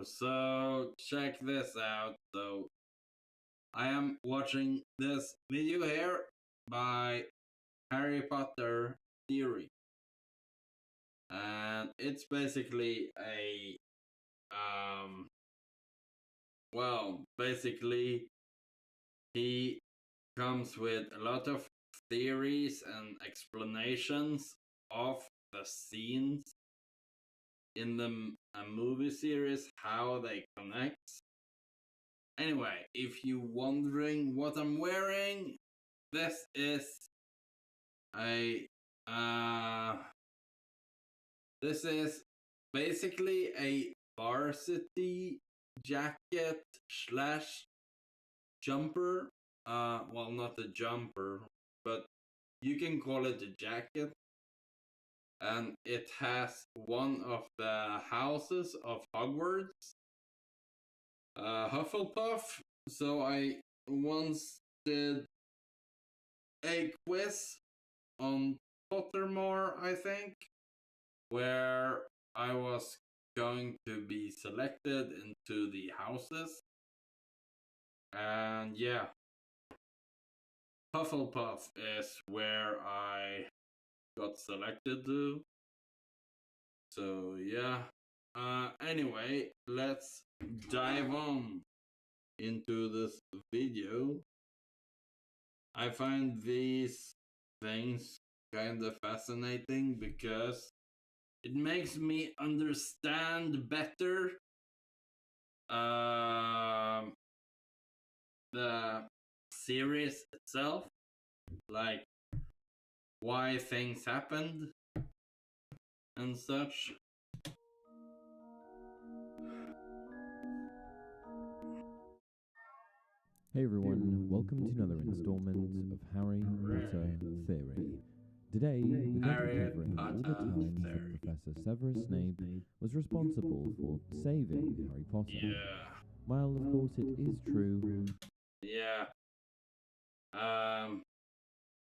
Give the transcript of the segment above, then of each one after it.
so check this out. So I am watching this video here by Harry Potter Theory. And it's basically a basically he comes with a lot of theories and explanations of the scenes in the movie series, how they connect. Anyway, if you're wondering what I'm wearing, this is a this is basically a varsity jacket slash jumper. Well, not a jumper, but you can call it a jacket. And it has one of the houses of Hogwarts, Hufflepuff. So I once did a quiz on Pottermore, I think, where I was going to be selected into the houses. And yeah, Hufflepuff is where I got selected to. So yeah. Anyway, let's dive on into this video. I find these things kind of fascinating because it makes me understand better the series itself, like why things happened and such. Hey everyone, welcome to another installment of Harry Potter Theory. Today, we're going to be covering all the times that Professor Severus Snape was responsible for saving Harry Potter. Yeah. While of course it is true. Yeah.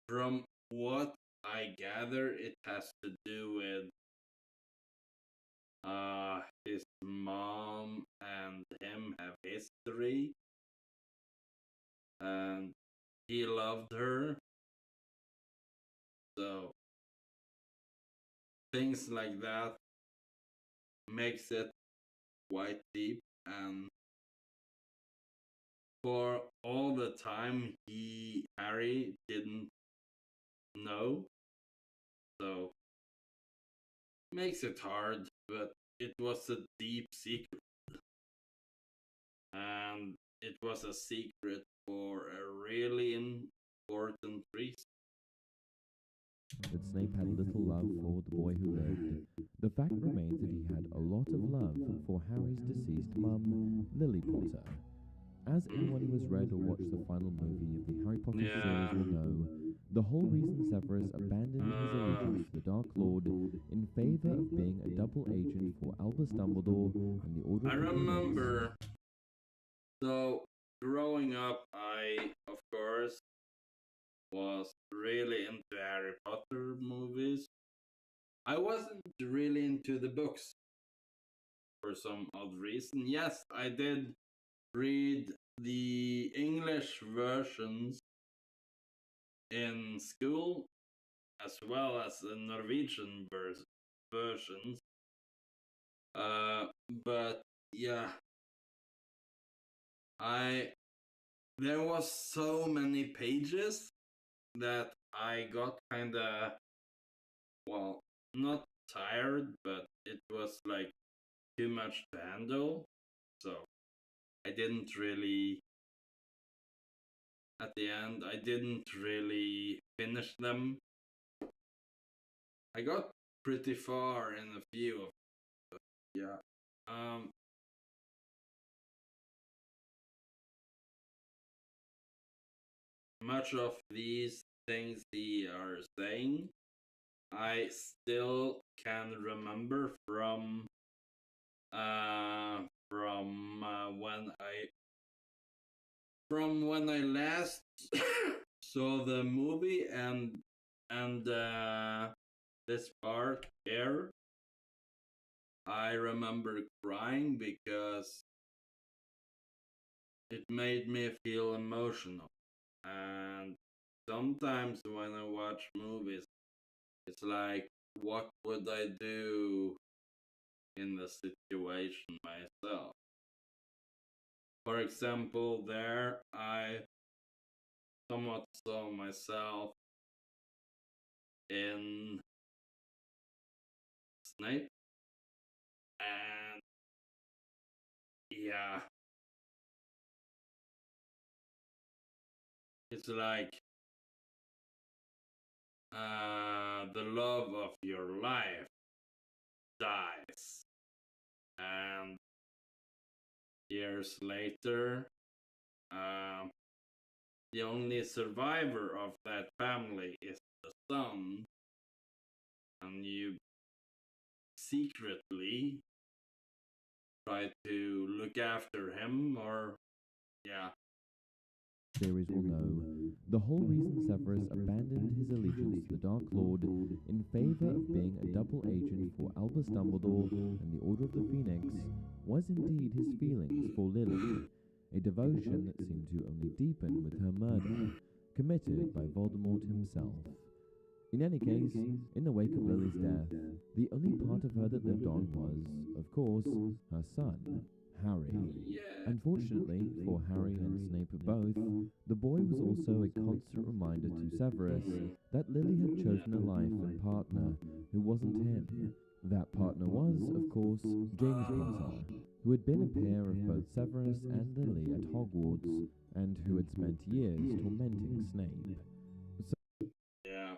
From what I gather, it has to do with his mom and him have history, and he loved her, so things like that makes it quite deep. And for all the time Harry didn't know, so makes it hard, but it was a deep secret, and it was a secret for a really important reason. That Snape had little love for the boy who lived. The fact remains that he had a lot of love for Harry's deceased mum, Lily Potter. As anyone who has read or watched the final movie of the Harry Potter series will know, the whole reason Severus abandoned his allegiance to the Dark Lord in favor of being a double agent for Albus Dumbledore and the Order of the Phoenix. Remember, so growing up, I, of course, was really into Harry Potter movies. I wasn't really into the books for some odd reason. Yes, I did read the English versions in school as well as the Norwegian versions. But yeah, there was so many pages that I got kinda, well, not tired, but it was like too much to handle. So I didn't really, at the end, I didn't really finish them. I got pretty far in a few of them, but yeah. Much of these things they are saying, I still can remember from when I last saw the movie and this part here. I remember crying because it made me feel emotional. And sometimes when I watch movies, it's like, what would I do in the situation myself? For example, there I somewhat saw myself in Snape, and yeah, it's like the love of your life dies, and years later, um, the only survivor of that family is the son, and you secretly try to look after him, or yeah. Series will know, the whole reason Severus abandoned his allegiance to the Dark Lord in favor of being a double agent for Albus Dumbledore and the Order of the Phoenix was indeed his feelings for Lily, a devotion that seemed to only deepen with her murder, committed by Voldemort himself. In any case, in the wake of Lily's death, the only part of her that lived on was, of course, her son, Harry. Yeah. Unfortunately for Harry and Snape both, the boy was also a constant reminder to Severus that Lily had chosen a life and partner who wasn't him. That partner was, of course, James Potter, who had been a pair of both Severus and Lily at Hogwarts, and who had spent years tormenting Snape. Yeah.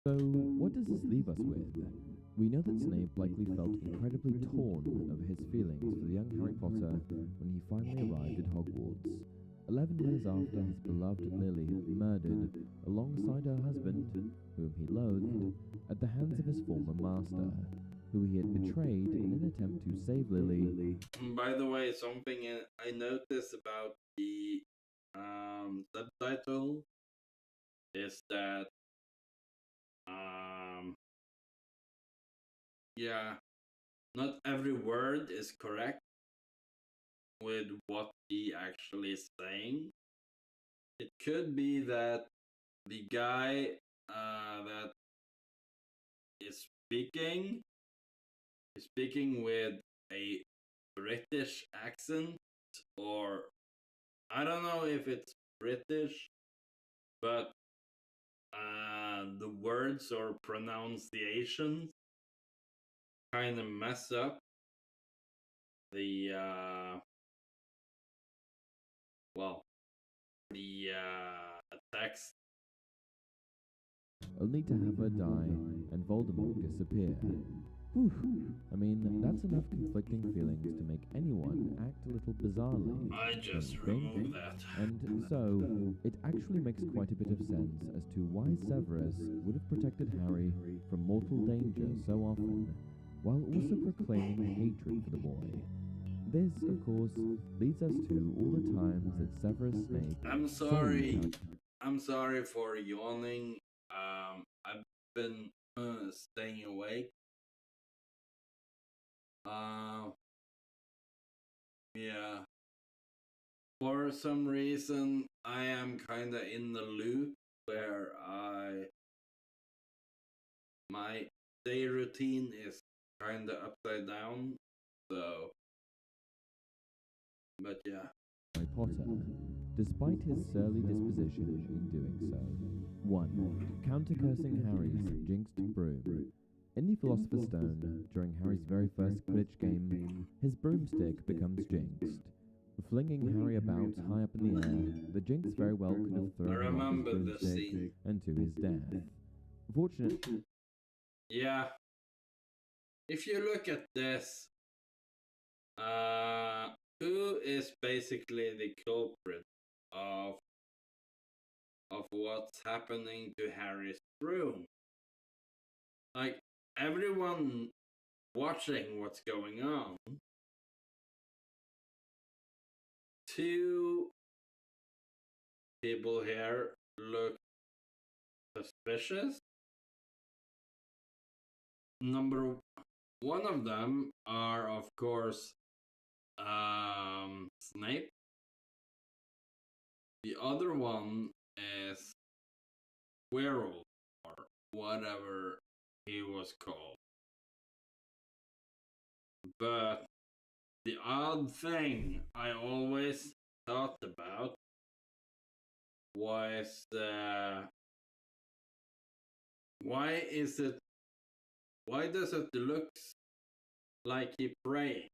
So, what does this leave us with? We know that Snape likely felt incredibly torn over his feelings for the young Harry Potter when he finally arrived at Hogwarts. 11 years after his beloved Lily had been murdered alongside her husband, whom he loathed, at the hands of his former master, who he had betrayed in an attempt to save Lily. By the way, something I noticed about the subtitle is that um, yeah, not every word is correct with what he actually is saying. It could be that the guy that is speaking with a British accent, or I don't know if it's British, but the words or pronunciations kind of mess up the well the text. Only to have her die and Voldemort disappear. Whew. I mean, that's enough conflicting feelings to make anyone act a little bizarrely, I don't just you think? removed that. And so, it actually makes quite a bit of sense as to why Severus would have protected Harry from mortal danger so often, while also proclaiming hatred for the boy. This, of course, leads us to all the times that Severus Snape I'm saved sorry. Harry. I'm sorry for yawning. I've been staying awake. Uh, yeah. For some reason, I am kind of in the loop where my day routine is kind of upside down. So, but yeah. Harry Potter, despite his surly disposition in doing so. 1. Counter-cursing Harry's jinxed broom. In the Philosopher's Stone, during Harry's very first Quidditch game, his broomstick becomes jinxed. Flinging Harry about high up in the air, the jinx very well could have I thrown him off his remember the broomstick scene. and to his death. Fortunately, Yeah. If you look at this, who is basically the culprit of what's happening to Harry's room? Like, everyone watching what's going on, two people here look suspicious. number one of them are, of course, Snape. The other one is Quirrell, or whatever he was called. But the odd thing I always thought about was why does it look like he prayed?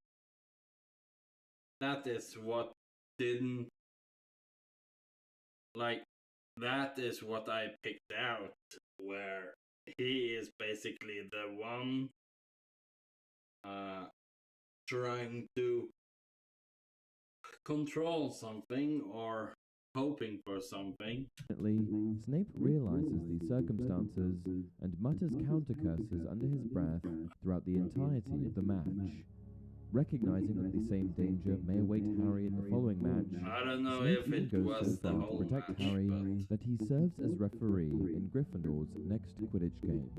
That is what didn't like that is what I picked out, where he is basically the one trying to control something or hoping for something. Snape realizes these circumstances and mutters counter curses under his breath throughout the entirety of the match. Recognizing that the same danger may await Harry in the following match, I don't know Snape if even it goes was so the far to whole protect match, Harry but that he serves as referee in Gryffindor's next Quidditch game.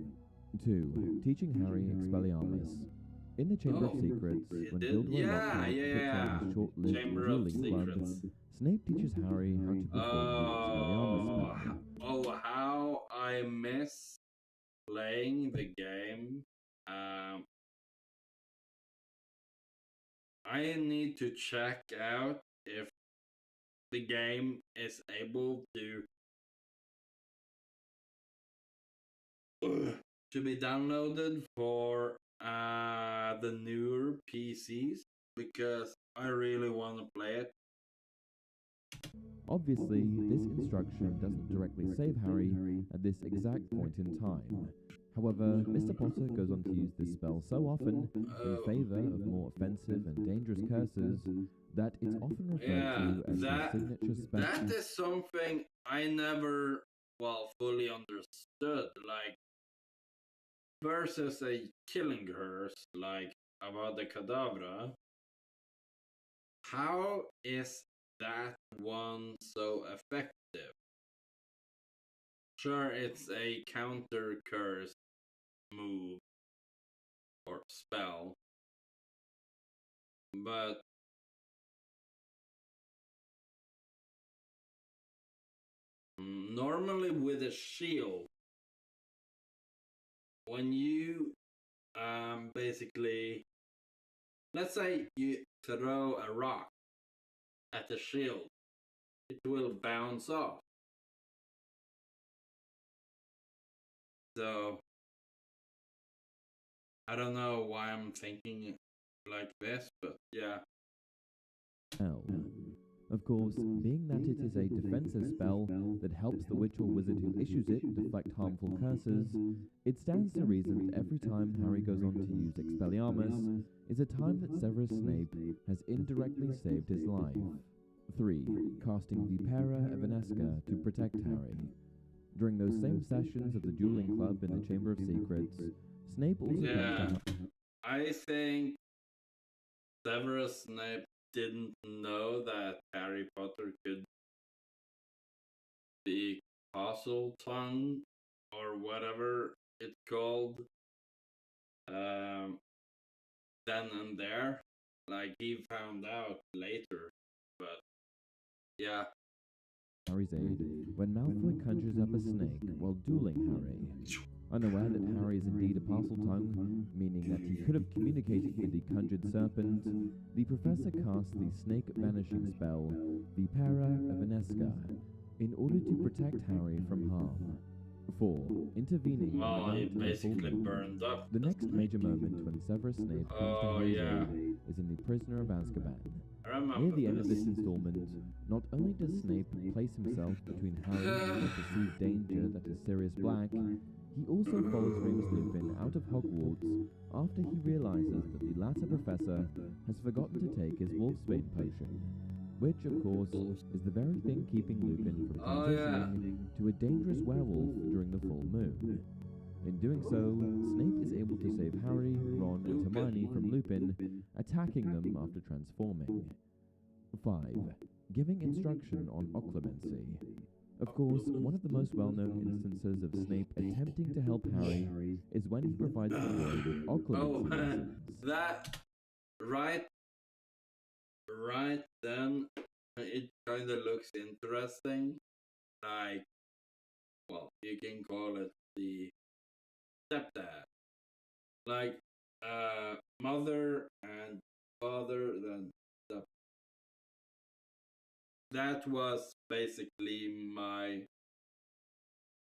2. Teaching Harry Expelliarmus. In the Chamber of Secrets, when Gilderoy Lockhart puts on his short-lived Chamber of dueling club, Secrets. Snape teaches Harry how to perform the Expelliarmus spell. How I miss playing the game. I need to check out if the game is able to be downloaded for the newer PCs, because I really want to play it. Obviously, this instruction doesn't directly save Harry at this exact point in time. However, Mr. Potter goes on to use this spell so often in favor of more offensive and dangerous curses that it's often referred to as the signature spell. That is something I never, fully understood. Like, versus a killing curse, like Avada Kedavra, how is that one so effective? Sure, it's a counter curse move or spell, but normally with a shield, when you basically, let's say you throw a rock at the shield, it will bounce off. So I don't know why I'm thinking like this, but yeah. Of course, being that it is a defensive spell that helps the witch or wizard who issues it deflect harmful curses, it stands to reason that every time Harry goes on to use Expelliarmus is a time that Severus Snape has indirectly saved his life. 3. Casting Vipera Evanesca to protect Harry. During those same sessions of the dueling club in the Chamber of Secrets, Snape also comes to I think Severus Snape didn't know that Harry Potter could speak puzzle tongue or whatever it's called then and there. Like, he found out later, but yeah. Harry's aid when Malfoy conjures up a snake while dueling Harry. Unaware that Harry is indeed a parcel tongue, meaning that he could have communicated with the conjured serpent, the professor casts the snake vanishing spell, Vipera Evanesca, in order to protect Harry from harm. 4. Intervening He basically burned up. The next major moment when Severus Snape comes to Harry's aid is in The Prisoner of Azkaban. Near the end of this installment, not only does Snape place himself between Harry and the perceived danger that is Sirius Black, he also follows Remus Lupin out of Hogwarts after he realizes that the latter professor has forgotten to take his Wolfsbane potion, which, of course, is the very thing keeping Lupin from transitioning to a dangerous werewolf during the full moon. In doing so, Snape is able to save Harry, Ron, and Hermione from Lupin, attacking them after transforming. 5. Giving instruction on occlumency. Of course, one of the most well-known instances of Snape attempting to help Harry is when he provides the boy with Oh, occlumency lessons. that right, right then, it kind of looks interesting. Like, well, you can call it the stepdad. Like, mother and father, then step. That was basically my,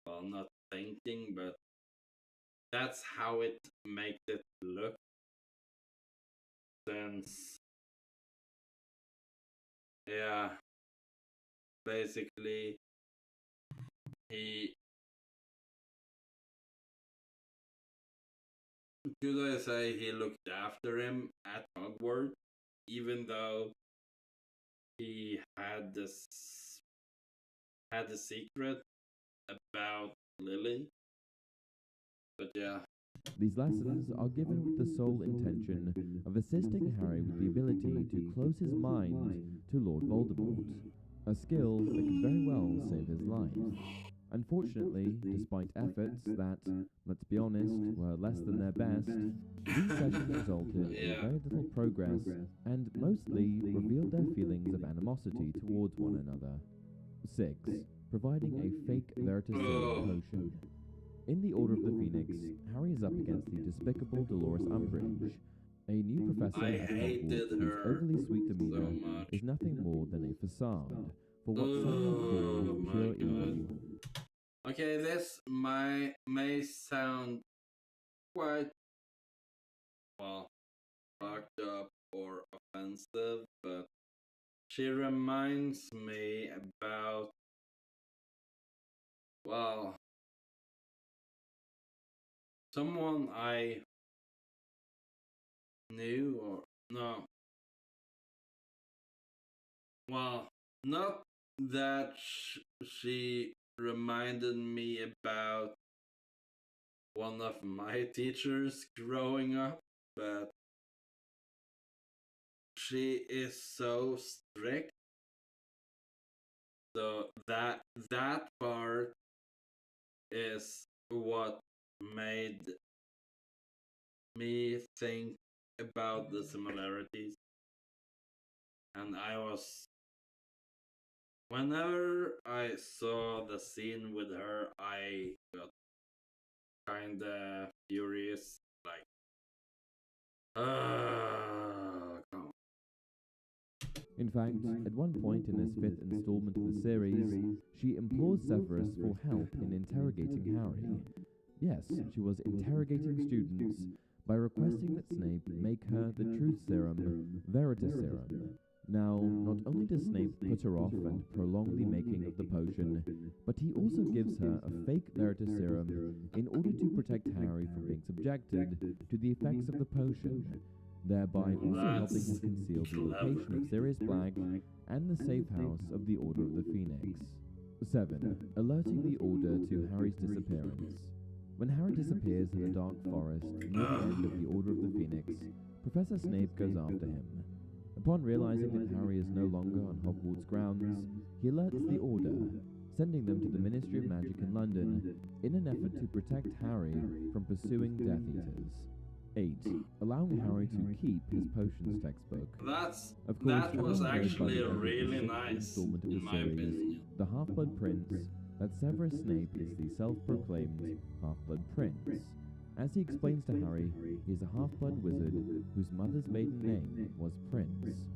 well, not thinking, but that's how it makes it look. Since, yeah, basically, he, should I say, he looked after him at Hogwarts, even though he had the secret about Lily. But yeah. These lessons are given with the sole intention of assisting Harry with the ability to close his mind to Lord Voldemort, a skill that could very well save his life. Unfortunately, despite efforts that, let's be honest, were less than their best, these sessions resulted in very little progress and mostly revealed their feelings of animosity towards one another. 6. Providing a fake Veritaserum potion. In the Order of the Phoenix, Harry is up against the despicable Dolores Umbridge, a new professor I at hated Hogwarts whose her overly sweet so demeanor much. is nothing more than a facade for what some might Oh call my pure god. evil. Okay, this may sound quite, well, fucked up or offensive, but she reminds me about, well, someone I knew, or no, well, not that she reminded me about one of my teachers growing up, but she is so strict. So that part is what made me think about the similarities. And I was, whenever I saw the scene with her, I got kinda furious. Like, come on. In fact, at one point in this fifth installment of the series, she implores Severus for help in interrogating Harry. Yes, she was interrogating students by requesting that Snape make her the truth serum, Veritaserum. Now, not only does Snape put her off and prolong the making of the potion, but he also gives her a fake Veritaserum in order to protect Harry from being subjected to the effects of the potion, thereby also helping him conceal the location of Sirius Black and the safe house of the Order of the Phoenix. 7. Alerting the Order to Harry's disappearance. When Harry disappears in the dark forest near the end of the Order of the Phoenix, Professor Snape goes after him. Upon realizing that Harry is no longer on Hogwarts grounds, he alerts the Order, sending them to the Ministry of Magic in London in an effort to protect Harry from pursuing Death Eaters. 8. Allowing Harry to keep his potions textbook. That was actually really nice, in my opinion. The Half-Blood Prince, that Severus Snape is the self-proclaimed Half-Blood Prince. As he explains to Harry, he is a half-blood wizard whose mother's maiden name was Prince.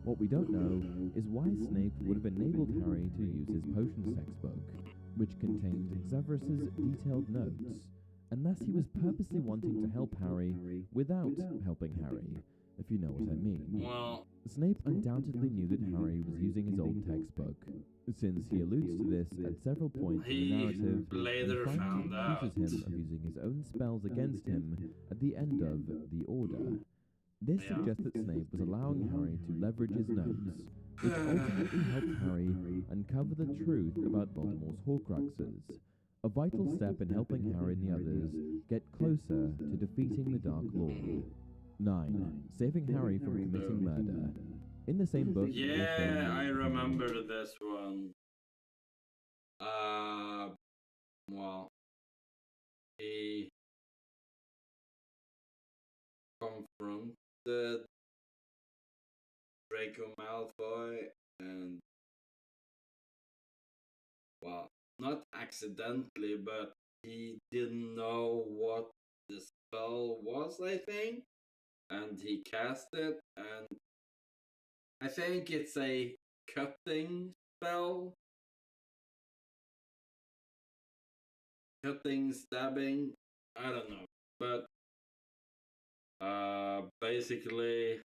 What we don't know is why Snape would have enabled Harry to use his potions textbook, which contained Severus's detailed notes, unless he was purposely wanting to help Harry without helping Harry, if you know what I mean. Well, Snape undoubtedly knew that Harry was using his old textbook, since he alludes to this at several points in the narrative, later and found finally out. accuses him of using his own spells against him at the end of The Order. This suggests that Snape was allowing Harry to leverage his notes, which ultimately helped Harry uncover the truth about Voldemort's Horcruxes, a vital step in helping Harry and the others get closer to defeating the Dark Lord. 9. Saving Harry from committing murder. In the same book, Yeah, I remember this one. Uh, well, he confronted Draco Malfoy and, well, not accidentally, but he didn't know what the spell was, I think, and he cast it, and I think it's a cutting spell. Cutting, stabbing, I don't know. But basically,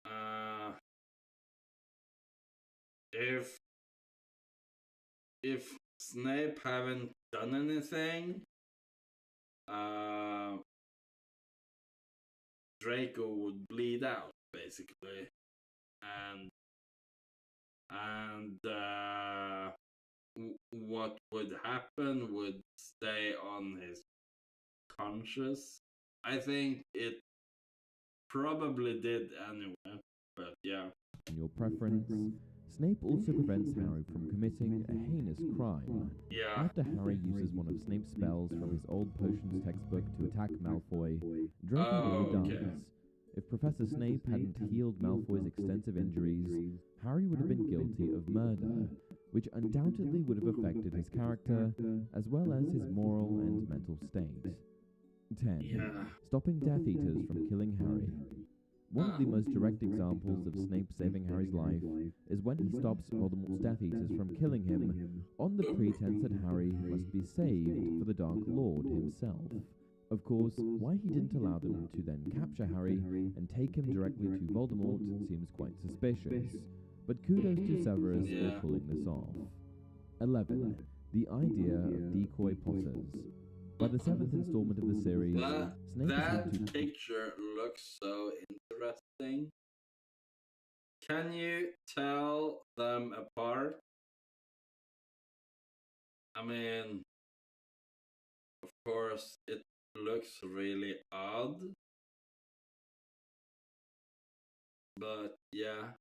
uh, if if Snape haven't done anything, uh, Draco would bleed out basically, and what would happen would stay on his conscious. I think it probably did anyway, but yeah. In your preference, Snape also prevents Harry from committing a heinous crime. Yeah. After Harry uses one of Snape's spells from his old potions textbook to attack Malfoy, Draco nearly dies. If Professor Snape hadn't healed Malfoy's extensive injuries, Harry would have been guilty of murder, which undoubtedly would have affected his character, as well as his moral and mental state. 10. Yeah. Stopping Death Eaters from killing Harry. One of the most direct examples of Snape saving Harry's life is when he stops Voldemort's Death Eaters from killing him on the pretense that Harry must be saved for the Dark Lord himself. Of course, why he didn't allow them to then capture Harry and take him directly to Voldemort seems quite suspicious, but kudos to Severus for pulling this off. 11. The idea of decoy potters. By the 7th installment of the series, Snape that picture looks so interesting. Can you tell them apart? I mean, of course, it looks really odd, but yeah.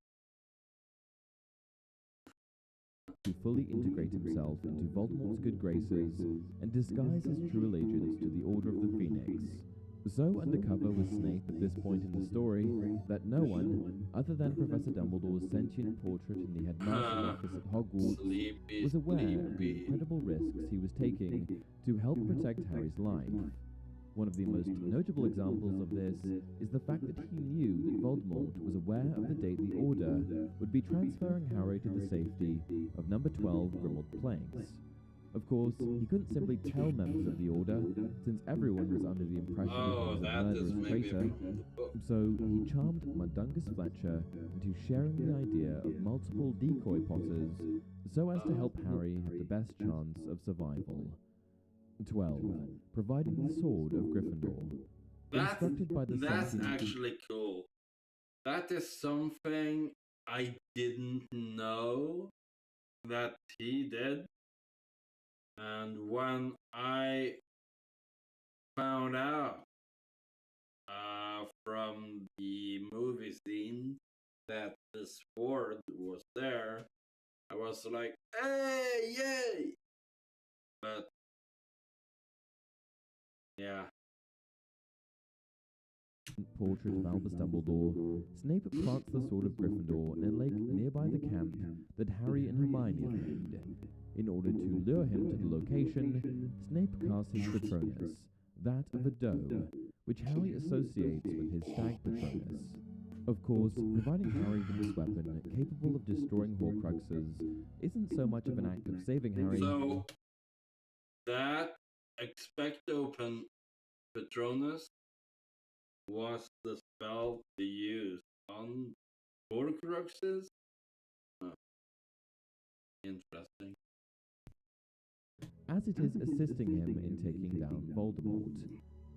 to fully integrate himself into Voldemort's good graces and disguise his true allegiance to the Order of the Phoenix. So undercover was Snape at this point in the story that no one, other than Professor Dumbledore's sentient portrait in the headmaster's office at Hogwarts, was aware of the incredible risks he was taking to help protect Harry's life. One of the most notable examples of this is the fact that he knew that Voldemort was aware of the date the Order would be transferring Harry to the safety of number 12 Grimmauld Place. Of course, he couldn't simply tell members of the Order, since everyone was under the impression that he was a murderous traitor, so he charmed Mundungus Fletcher into sharing the idea of multiple decoy potters so as to help Harry have the best chance of survival. 12. Providing the Sword of Gryffindor. That's actually cool. That is something I didn't know that he did. And when I found out from the movie scene that the sword was there, I was like, hey, yay! But yeah. Portrait of Albus Dumbledore, Snape plants the Sword of Gryffindor in a lake nearby the camp that Harry and Hermione had made. In order to lure him to the location, Snape casts his Patronus, that of a doe, which Harry associates with his stag Patronus. Of course, providing Harry with this weapon capable of destroying Horcruxes isn't so much of an act of saving Harry. So, that Expecto Patronus was the spell to use on Horcruxes? Interesting. As it is assisting him in taking down Voldemort.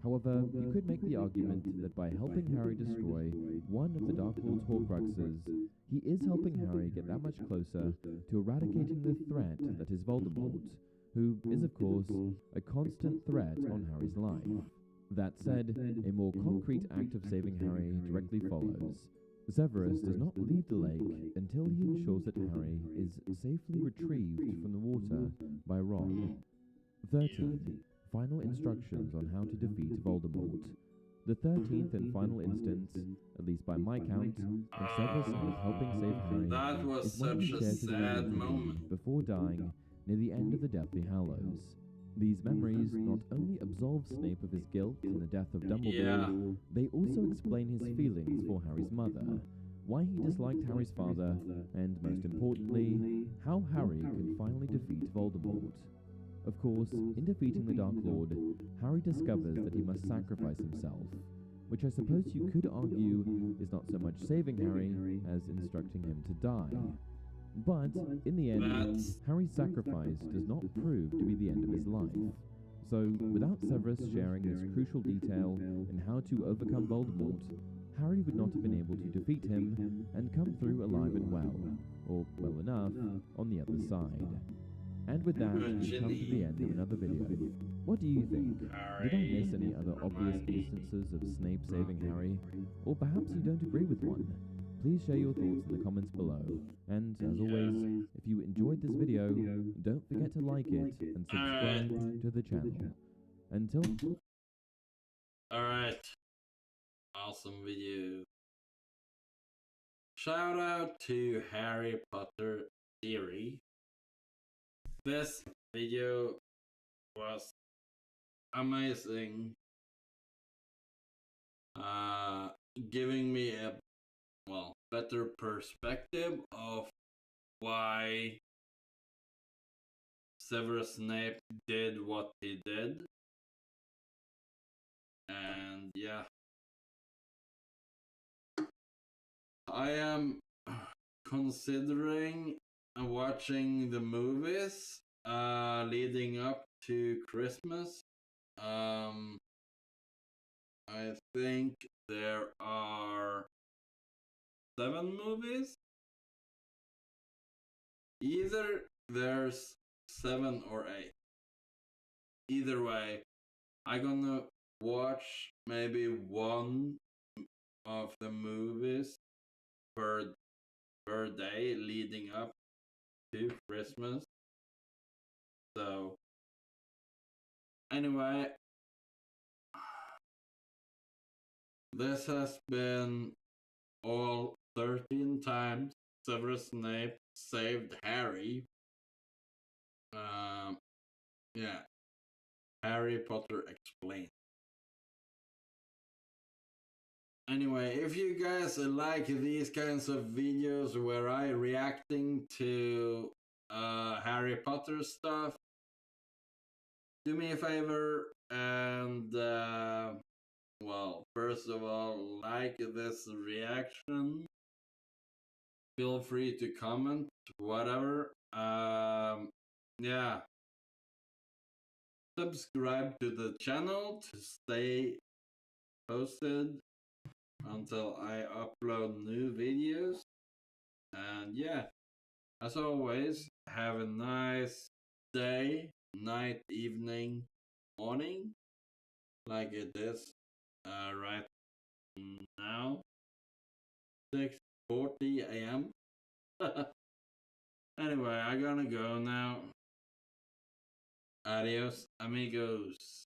However, you could make the argument that by helping Harry destroy one of the Dark Lord's Horcruxes, he is helping Harry get that much closer to eradicating the threat that is Voldemort, who is of course a constant threat on Harry's life. That said, a more concrete act of saving Harry directly follows. Severus does not leave the lake until he ensures that Harry is safely retrieved from the water by Ron. 13. Final instructions on how to defeat Voldemort. The 13th and final instance, at least by my count, of Severus Snape helping save Harry That was is when he such a shares his memories sad with him moment. before dying near the end of the Deathly Hallows. These memories not only absolve Snape of his guilt in the death of Dumbledore, Yeah. they also explain his feelings for Harry's mother, why he disliked Harry's father, and most importantly, how Harry can finally defeat Voldemort. Of course, in defeating the Dark Lord, Harry discovers that he must sacrifice himself, which I suppose you could argue is not so much saving Harry as instructing him to die. But, in the end, That's Harry's sacrifice does not prove to be the end of his life. So, without Severus sharing this crucial detail in how to overcome Voldemort, Harry would not have been able to defeat him and come through alive and well, or well enough, on the other side. And with that, we come to the end of another video. What do you think? Did I miss any other obvious instances of Snape saving Harry? Or perhaps you don't agree with one? Please share your thoughts in the comments below. And as always, if you enjoyed this video, don't forget to like it and subscribe to the channel. Until alright. Awesome video. Shout out to Harry Potter Theory. This video was amazing. Giving me a better perspective of why Severus Snape did what he did. And yeah, I am considering watching the movies leading up to Christmas. I think there are 7 movies. Either there's 7 or 8. Either way, I'm gonna watch maybe one of the movies per day leading up to Christmas. So anyway, this has been all 13 times Severus Snape saved Harry. Yeah, Harry Potter Explained. Anyway, if you guys like these kinds of videos where I reacting to Harry Potter stuff, do me a favor and first of all, like this reaction. Feel free to comment, whatever. Yeah. Subscribe to the channel to stay posted until I upload new videos. And yeah, as always, have a nice day, night, evening, morning, like it is right now, 6:40 a.m. Anyway, I gotta go now. Adios, amigos.